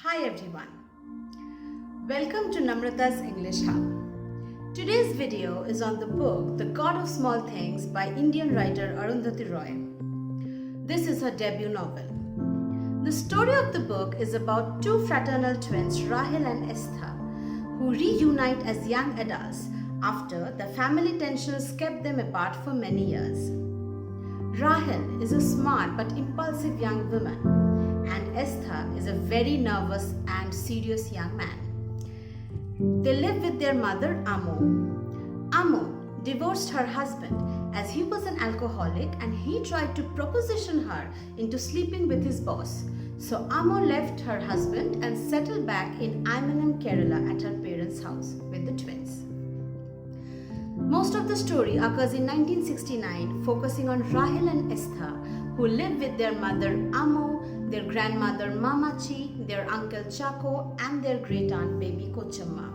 Hi everyone. Welcome to Namrata's English Hub. Today's video is on the book The God of Small Things by Indian writer Arundhati Roy. This is her debut novel. The story of the book is about two fraternal twins, Rahil and Esther, who reunite as young adults after the family tensions kept them apart for many years. Rahil is a smart but impulsive young woman, and Esther is a very nervous and serious young man. They live with their mother, Amo. Amo divorced her husband as he was an alcoholic and he tried to proposition her into sleeping with his boss. So Amo left her husband and settled back in Imanam, Kerala at her parents' house with the twins. Most of the story occurs in 1969, focusing on Rahil and Esther, who live with their mother Amo, their grandmother Mamachi, their uncle Chaco, and their great aunt baby Kochamma.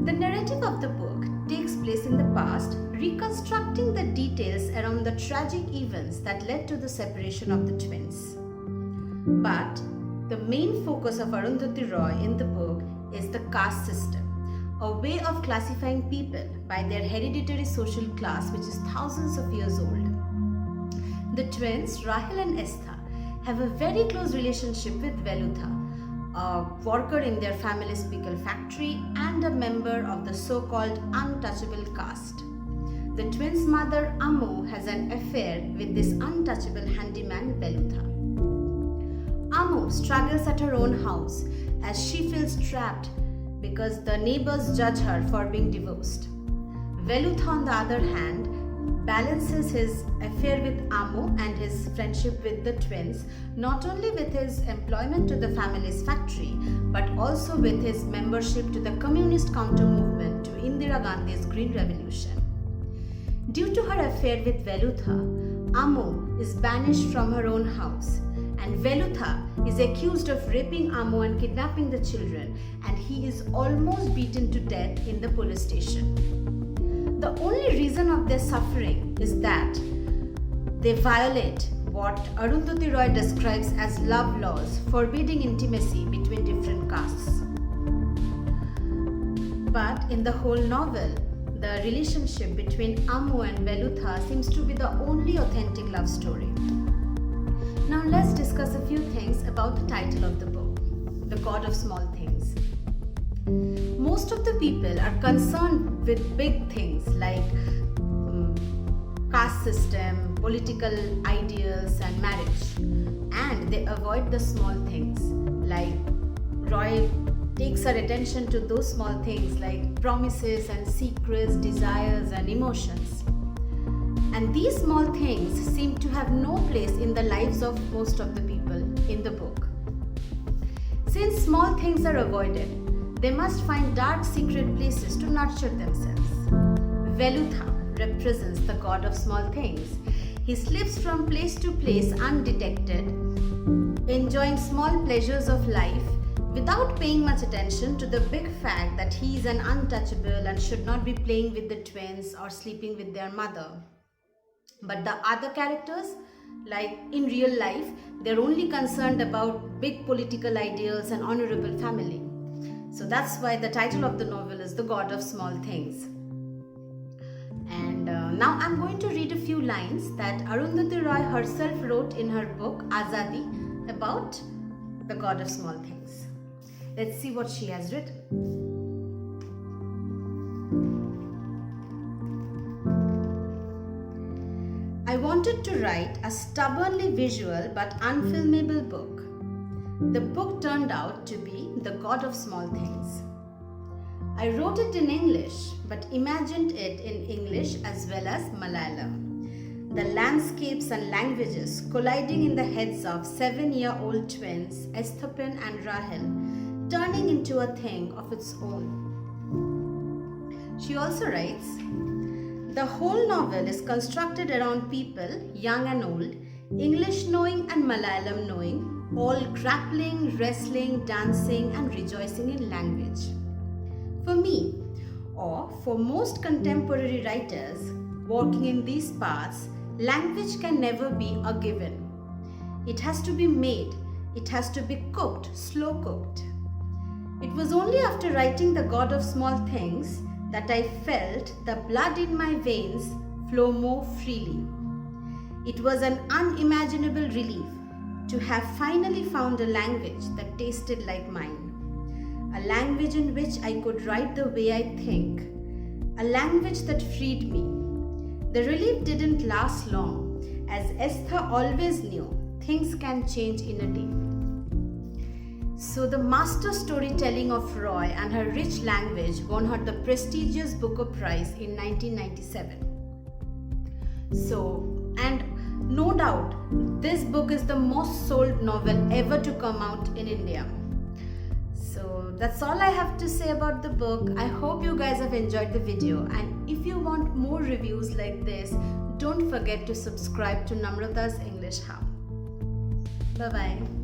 The narrative of the book takes place in the past, reconstructing the details around the tragic events that led to the separation of the twins. But the main focus of Arundhati Roy in the book is the caste system, a way of classifying people by their hereditary social class, which is thousands of years old. The twins, Rahil and Esther, have a very close relationship with Velutha, a worker in their family's pickle factory and a member of the so-called untouchable caste. The twins' mother, Amo, has an affair with this untouchable handyman, Velutha. Amo struggles at her own house as she feels trapped because the neighbors judge her for being divorced. Velutha, on the other hand, balances his affair with Amo and his friendship with the twins not only with his employment to the family's factory but also with his membership to the communist counter movement to Indira Gandhi's Green Revolution. Due to her affair with Velutha, Amo is banished from her own house, and Velutha is accused of raping Amo and kidnapping the children, and he is almost beaten to death in the police station. The only reason of their suffering is that they violate what Arundhati Roy describes as love laws forbidding intimacy between different castes. But in the whole novel, the relationship between Amo and Velutha seems to be the only authentic love story. Now let's discuss a few things about the title of the book, The God of Small Things. Most of the people are concerned with big things like caste system, political ideals and marriage, and they avoid the small things. Like Roy takes her attention to those small things like promises and secrets, desires and emotions. And these small things seem to have no place in the lives of most of the people in the book. Since small things are avoided, they must find dark secret places to nurture themselves. Velutha represents the god of small things. He slips from place to place undetected, enjoying small pleasures of life without paying much attention to the big fact that he is an untouchable and should not be playing with the twins or sleeping with their mother. But the other characters, like in real life, they're only concerned about big political ideals and honorable family. So that's why the title of the novel is The God of Small Things. And now I'm going to read a few lines that Arundhati Roy herself wrote in her book Azadi about the God of Small Things. Let's see what she has written. I wanted to write a stubbornly visual but unfilmable book. The book turned out to be The God of Small Things. I wrote it in English but imagined it in English as well as Malayalam. The landscapes and languages colliding in the heads of 7-year-old twins Esthapan and Rahil, turning into a thing of its own. She also writes, the whole novel is constructed around people, young and old, English knowing and Malayalam knowing, all grappling, wrestling, dancing and rejoicing in language. For me, or for most contemporary writers working in these paths, language can never be a given. It has to be made It has to be cooked, slow cooked. It was only after writing The God of Small Things that I felt the blood in my veins flow more freely. It was an unimaginable relief to have finally found a language that tasted like mine. A language in which I could write the way I think. A language that freed me. The relief didn't last long, as Esther always knew things can change in a day. So the master storytelling of Roy and her rich language won her the prestigious Booker Prize in 1997. And no doubt, this book is the most sold novel ever to come out in India. So that's all I have to say about the book. I hope you guys have enjoyed the video, and if you want more reviews like this, don't forget to subscribe to Namrata's English Hub. Bye bye.